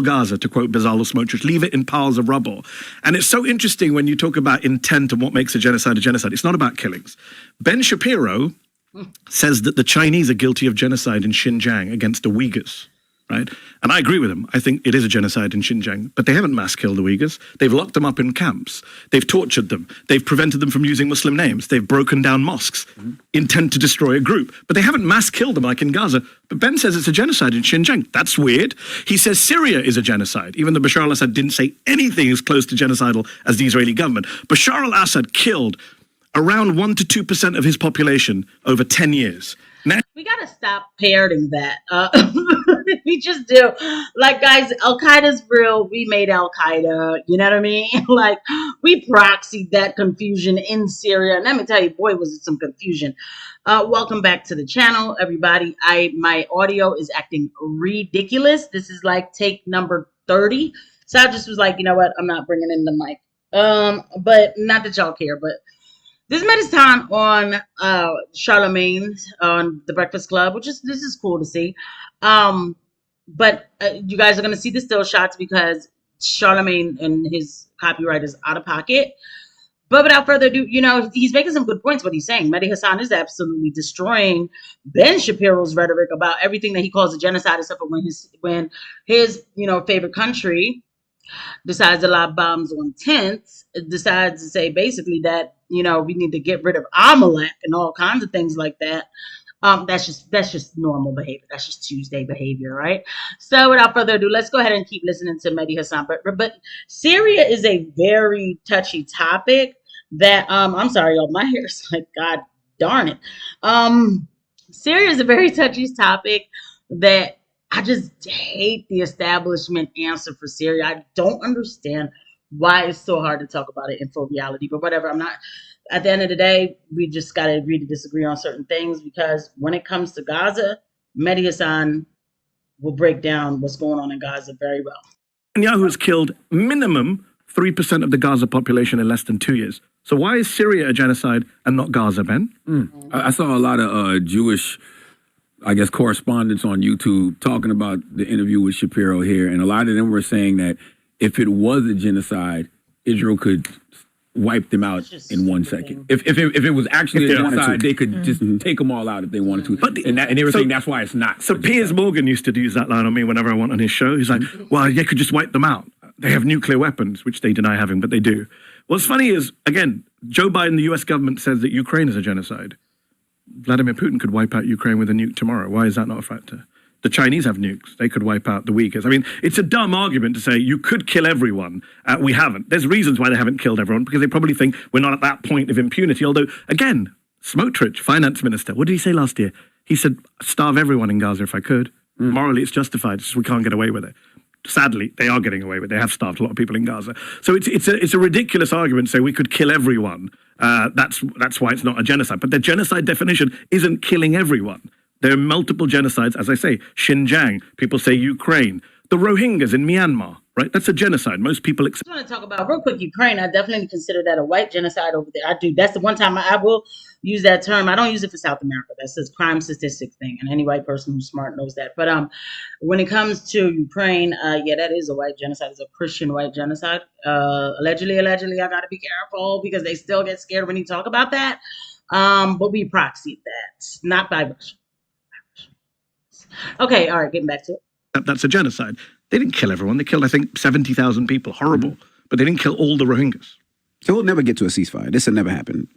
Gaza, to quote Bezalel Smotrich, leave it in piles of rubble. And it's so interesting when you talk about intent and what makes a genocide a genocide. It's not about killings. Ben Shapiro says that the Chinese are guilty of genocide in Xinjiang against the Uyghurs, right? And I agree with him. I think it is a genocide in Xinjiang, but they haven't mass killed the Uyghurs. They've locked them up in camps. They've tortured them. They've prevented them from using Muslim names. They've broken down mosques, intent to destroy a group, but they haven't mass killed them like in Gaza. But Ben says it's a genocide in Xinjiang. That's weird. He says Syria is a genocide, even though Bashar al-Assad didn't say anything as close to genocidal as the Israeli government. Bashar al-Assad killed around 1 to 2% of his population over 10 years. Now, we gotta stop parroting that. We just do. Like, guys, Al-Qaeda's real. We made Al-Qaeda. You know what I mean? Like, we proxied that confusion in Syria. And let me tell you, boy, was it some confusion. Welcome back to the channel, everybody. My audio is acting ridiculous. This is like take number 30. So I just was like, you know what? I'm not bringing in the mic. But not that y'all care, but this is Mehdi Hasan on Charlamagne on The Breakfast Club, this is cool to see. But you guys are going to see the still shots because Charlamagne and his copyright is out of pocket. But without further ado, you know, he's making some good points what he's saying. Mehdi Hasan is absolutely destroying Ben Shapiro's rhetoric about everything that he calls a genocide, except for when his favorite country decides to lob bombs on tents, decides to say basically that, we need to get rid of Amalek and all kinds of things like that. That's just normal behavior. That's just Tuesday behavior, right? So without further ado, let's go ahead and keep listening to Mehdi Hasan. But Syria is a very touchy topic that, I'm sorry, y'all, my hair is like, God darn it. Syria is a very touchy topic that I just hate the establishment answer for Syria. I don't understand why it's so hard to talk about it in full reality, but whatever. At the end of the day, we just got to agree to disagree on certain things, because when it comes to Gaza, Mehdi Hasan will break down what's going on in Gaza very well. Netanyahu has killed minimum 3% of the Gaza population in less than 2 years. So why is Syria a genocide and not Gaza, Ben? I saw a lot of Jewish, I guess, correspondents on YouTube talking about the interview with Shapiro here, and a lot of them were saying that if it was a genocide, Israel could wipe them out in 1 second. If it was actually a genocide, they could just take them all out if they wanted to. But and they were saying that's why it's not. So Piers Morgan used to use that line on me whenever I went on his show. He's like, well, they could just wipe them out. They have nuclear weapons, which they deny having, but they do. What's funny is, again, Joe Biden, the US government, says that Ukraine is a genocide. Vladimir Putin could wipe out Ukraine with a nuke tomorrow. Why is that not a factor? The Chinese have nukes. They could wipe out the Uyghurs. I mean, it's a dumb argument to say you could kill everyone. We haven't. There's reasons why they haven't killed everyone, because they probably think we're not at that point of impunity. Although, again, Smotrich, finance minister, what did he say last year? He said, starve everyone in Gaza if I could. Morally, it's justified. It's just we can't get away with it. Sadly, they are getting away with it. They have starved a lot of people in Gaza. So it's a ridiculous argument to say we could kill everyone. That's why it's not a genocide. But the genocide definition isn't killing everyone. There are multiple genocides, as I say, Xinjiang, people say Ukraine, the Rohingyas in Myanmar, right? That's a genocide. Most people accept. I just want to talk about real quick Ukraine. I definitely consider that a white genocide over there. I do. That's the one time I will use that term. I don't use it for South America. That's a crime statistic thing, and any white person who's smart knows that. But when it comes to Ukraine, yeah, that is a white genocide. It's a Christian white genocide. Allegedly, I got to be careful because they still get scared when you talk about that. But we proxied that, not by Russia. Okay, all right, getting back to it. That's a genocide. They didn't kill everyone. They killed, I think, 70,000 people. Horrible. But they didn't kill all the Rohingyas. So we'll never get to a ceasefire. This will never happen.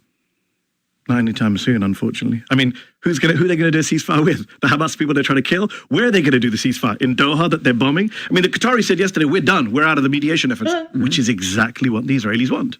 Not anytime soon, unfortunately. I mean, who are they going to do a ceasefire with? The Hamas people they're trying to kill? Where are they going to do the ceasefire? In Doha that they're bombing? I mean, the Qataris said yesterday, we're done. We're out of the mediation efforts, which is exactly what the Israelis want.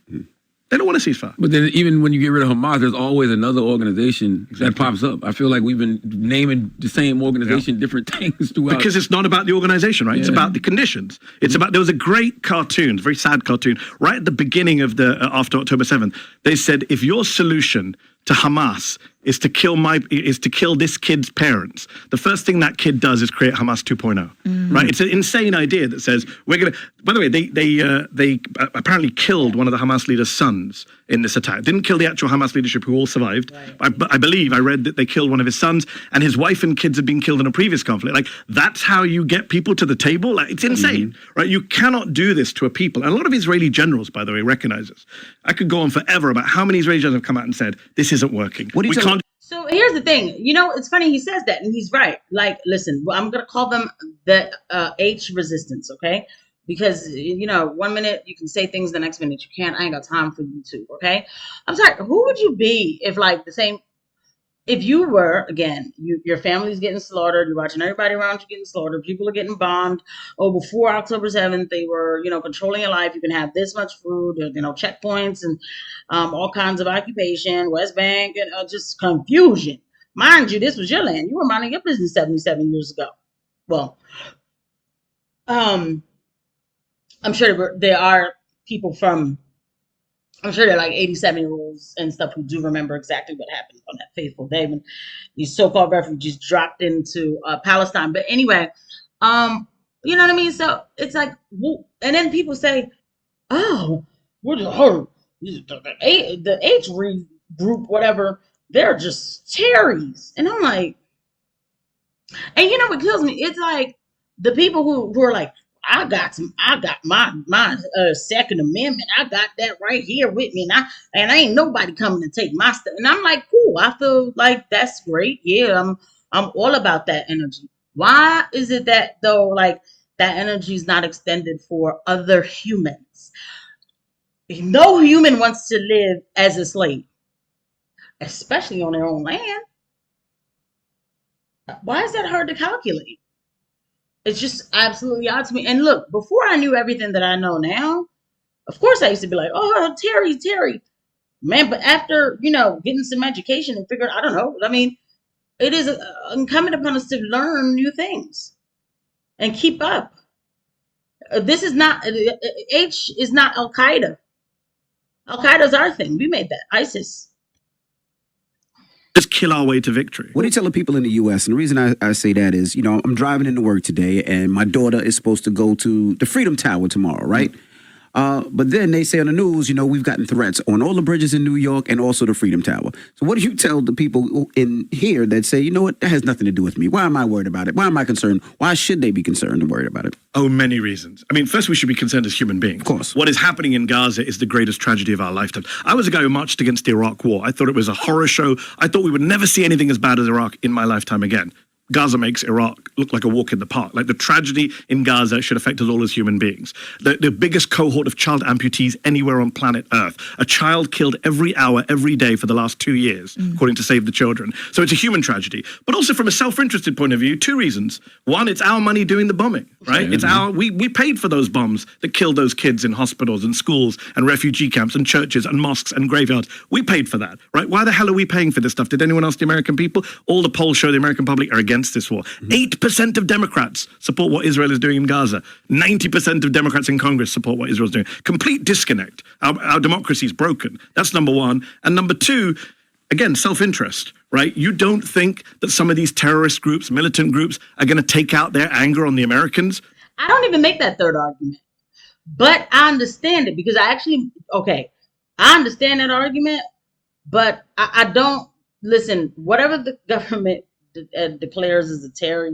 They don't want a ceasefire. But then even when you get rid of Hamas, there's always another organization that pops up. I feel like we've been naming the same organization different things throughout. Because it's not about the organization, right? It's about the conditions. It's about, there was a great cartoon, very sad cartoon, right at the beginning of after October 7th. They said, if your solution to Hamas is to kill this kid's parents, the first thing that kid does is create Hamas 2.0, right? It's an insane idea that says we're gonna. By the way, they apparently killed one of the Hamas leader's sons in this attack. Didn't kill the actual Hamas leadership who all survived. Right. I believe I read that they killed one of his sons, and his wife and kids had been killed in a previous conflict. Like, that's how you get people to the table. Like, it's insane, right? You cannot do this to a people. And a lot of Israeli generals, by the way, recognize this. I could go on forever about how many Israeli generals have come out and said this isn't working. What do you tell? So here's the thing, it's funny he says that, and he's right. Like, listen, I'm gonna call them the H resistance, okay? Because 1 minute you can say things, the next minute you can't. I ain't got time for YouTube, okay? I'm sorry. Who would you be if you were, again, your family's getting slaughtered, you're watching everybody around you getting slaughtered, people are getting bombed. Oh, before October 7th, they were, controlling your life. You can have this much food, checkpoints and all kinds of occupation, West Bank, and just confusion. Mind you, this was your land. You were minding your business 77 years ago. Well, I'm sure there are people I'm sure they're like 87-year-olds and stuff who do remember exactly what happened on that fateful day when these so-called refugees dropped into Palestine. But anyway, you know what I mean? So it's like, and then people say, oh, the H group, whatever, they're just terrorists. And I'm like, and what kills me? It's like the people who are like, I got my Second Amendment. I got that right here with me, and ain't nobody coming to take my stuff. And I'm like, cool. I feel like that's great. Yeah, I'm all about that energy. Why is it that though, like, that energy is not extended for other humans? No human wants to live as a slave, especially on their own land. Why is that hard to calculate? It's just absolutely odd to me. And look, before I knew everything that I know now, of course I used to be like, oh, Terry. Man, but after, getting some education and figuring, I don't know. I mean, it is incumbent upon us to learn new things and keep up. This is not, H is not Al-Qaeda. Al-Qaeda's our thing. We made that. ISIS. Just kill our way to victory. What do you tell the people in the U.S.? And the reason I say that is, I'm driving into work today, and my daughter is supposed to go to the Freedom Tower tomorrow, right? But then they say on the news, we've gotten threats on all the bridges in New York and also the Freedom Tower. So what do you tell the people in here that say, you know what, that has nothing to do with me? Why am I worried about it? Why am I concerned? Why should they be concerned and worried about it? Oh, many reasons. I mean, first, we should be concerned as human beings. Of course. What is happening in Gaza is the greatest tragedy of our lifetime. I was a guy who marched against the Iraq War. I thought it was a horror show. I thought we would never see anything as bad as Iraq in my lifetime again. Gaza makes Iraq look like a walk in the park. Like, the tragedy in Gaza should affect us all as human beings. The biggest cohort of child amputees anywhere on planet Earth. A child killed every hour, every day for the last 2 years, according to Save the Children. So it's a human tragedy. But also from a self-interested point of view, two reasons. One, it's our money doing the bombing, right? It's we paid for those bombs that killed those kids in hospitals and schools and refugee camps and churches and mosques and graveyards. We paid for that, right? Why the hell are we paying for this stuff? Did anyone ask the American people? All the polls show the American public are against this war. 8% of Democrats support what Israel is doing in Gaza. 90% of Democrats in Congress support what Israel is doing. Complete disconnect. Our democracy is broken. That's number one. And number two, again, self-interest, right? You don't think that some of these terrorist groups, militant groups, are going to take out their anger on the Americans? I don't even make that third argument. But I understand it because I understand that argument, but I don't, listen, whatever the government declares as a terror,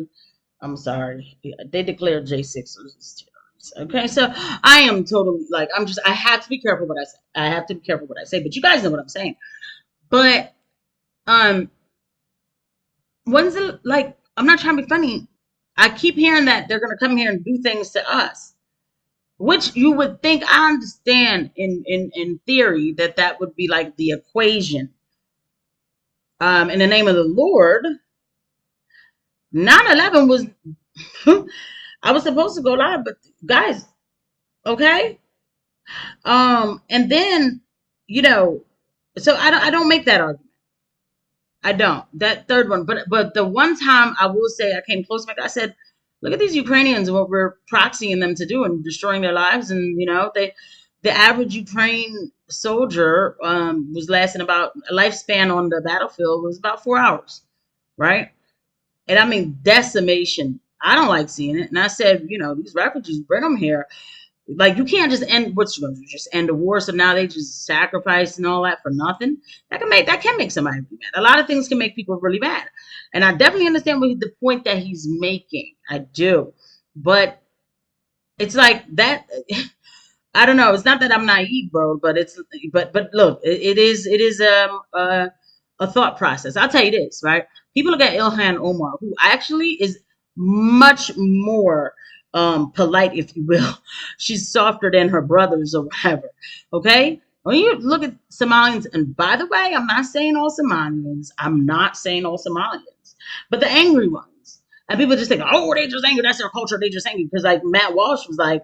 I'm sorry, they declared J6 as terrorists. Okay, so I am totally like, I have to be careful what I say. But you guys know what I'm saying. But when's it, like, I'm not trying to be funny. I keep hearing that they're gonna come here and do things to us, which you would think, I understand in theory that would be like the equation. In the name of the Lord. 9/11 was, I was supposed to go live, but guys, okay. And then, so I don't make that argument. I don't, that third one, but the one time I will say I came close, I said, look at these Ukrainians and what we're proxying them to do and destroying their lives. And, the average Ukraine soldier was lasting about a lifespan on the battlefield was about 4 hours, right? And I mean decimation. I don't like seeing it. And I said, these refugees, bring them here. Like, you can't just end what you're going to do, just end the war. So now they just sacrifice and all that for nothing. That can make somebody really mad. A lot of things can make people really mad. And I definitely understand the point that he's making. I do. But it's like that. I don't know. It's not that I'm naive, bro, but look, it is a thought process. I'll tell you this, right? People look at Ilhan Omar, who actually is much more polite, if you will. She's softer than her brothers or whatever. Okay? When you look at Somalians, and by the way, I'm not saying all Somalians. But the angry ones. And people just think, oh, they just angry. That's their culture. They just angry. Because like Matt Walsh was like,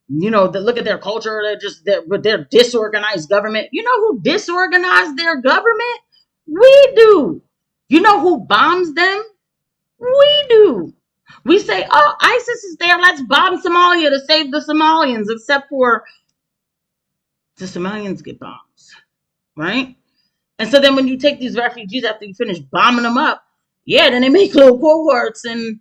look at their culture. They're disorganized government. You know who disorganized their government? We do. You know who bombs them? We do. We say, oh, ISIS is there. Let's bomb Somalia to save the Somalians, except for the Somalians get bombs, right? And so then when you take these refugees after you finish bombing them up, then they make little cohorts and,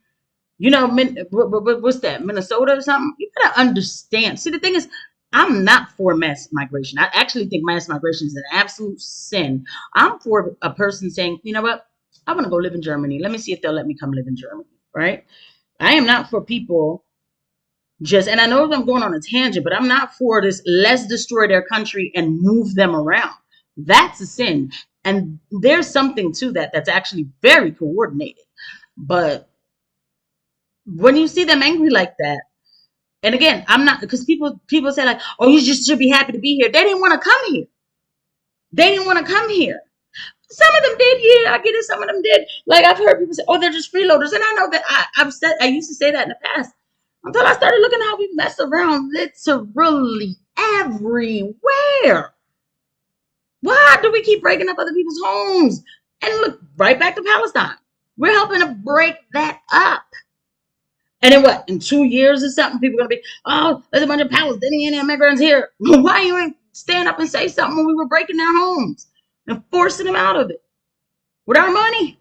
what's that, Minnesota or something? You gotta understand. See, the thing is, I'm not for mass migration. I actually think mass migration is an absolute sin. I'm for a person saying, you know what? I want to go live in Germany. Let me see if they'll let me come live in Germany, right? I am not for people and I know I'm going on a tangent, but I'm not for this, let's destroy their country and move them around. That's a sin. And there's something to that that's actually very coordinated. But when you see them angry like that, and again, I'm not, because people say like, oh, you just should be happy to be here. They didn't want to come here. Some of them did, yeah, I get it. Some of them did. Like, I've heard people say, oh, they're just freeloaders. And I know that I used to say that in the past until I started looking how we mess around literally everywhere. Why do we keep breaking up other people's homes? And look, right back to Palestine. We're helping to break that up. And then what? In 2 years or something, people are going to be, oh, there's a bunch of Palestinian immigrants here. Why you ain't stand up and say something when we were breaking their homes and forcing them out of it with our money?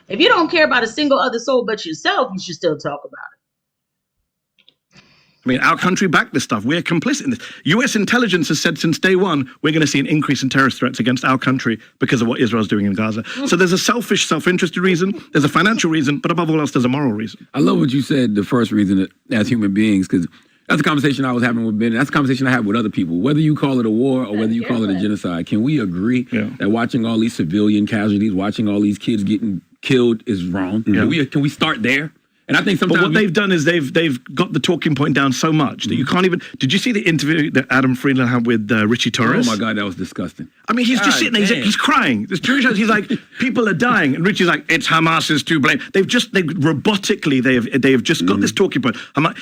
If you don't care about a single other soul but yourself, you should still talk about it. I mean, our country backed this stuff. We're complicit in this. U.S. intelligence has said since day one, we're going to see an increase in terrorist threats against our country because of what Israel's doing in Gaza. So there's a selfish, self-interested reason, there's a financial reason, but above all else, there's a moral reason. I love what you said, the first reason, that as human beings, because that's a conversation I was having with Ben. That's a conversation I have with other people. Whether you call it a war or whether you call it a genocide, can we agree that watching all these civilian casualties, watching all these kids getting killed is wrong? Yeah. Can we start there? And I think sometimes. But what they've done is they've got the talking point down so much that you can't even. Did you see the interview that Adam Friedland had with Richie Torres? Oh my God, that was disgusting. I mean, he's just sitting there. He's crying. This Jewish, he's like, people are dying, and Richie's like, it's Hamas's to blame. They robotically they've just got this talking point.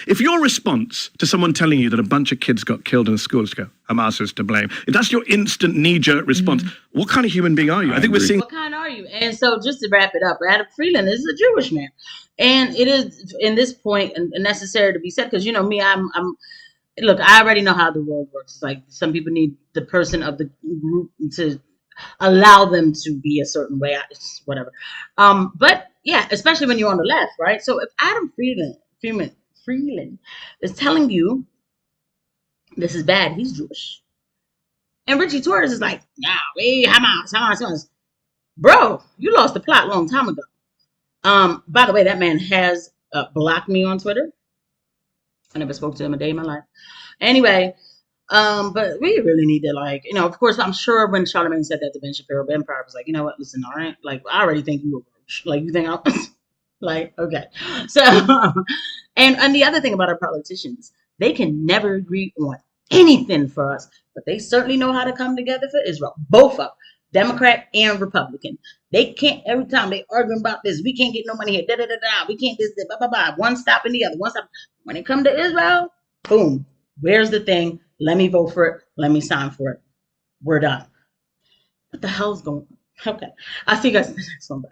If your response to someone telling you that a bunch of kids got killed in a school is to go, Hamas is to blame. If that's your instant knee-jerk response, what kind of human being are you? I think we're seeing. What kind are you? And so, just to wrap it up, Adam Friedland is a Jewish man. And it is, in this point, necessary to be said, because, me, look, I already know how the world works. It's like some people need the person of the group to allow them to be a certain way, whatever. But, yeah, especially when you're on the left, right? So if Adam Friedland is telling you this is bad, he's Jewish. And Richie Torres is like, nah, Hamas. Bro, you lost the plot a long time ago. By the way, that man has blocked me on Twitter. I never spoke to him a day in my life. Anyway, but we really need to, of course, I'm sure when Charlamagne said that to Ben Shapiro, Ben probably was like, you know what, listen, all right, I already think you were roach. You think I'll, okay. So, and the other thing about our politicians, they can never agree on anything for us, but they certainly know how to come together for Israel. Both of them. Democrat and Republican. They can't, every time they arguing about this, we can't get no money here, we can't this, blah, blah, blah, one stopping the other, one stop. When it comes to Israel, boom, where's the thing? Let me vote for it. Let me sign for it. We're done. What the hell's going on? Okay. I'll see you guys in the next one. Bye.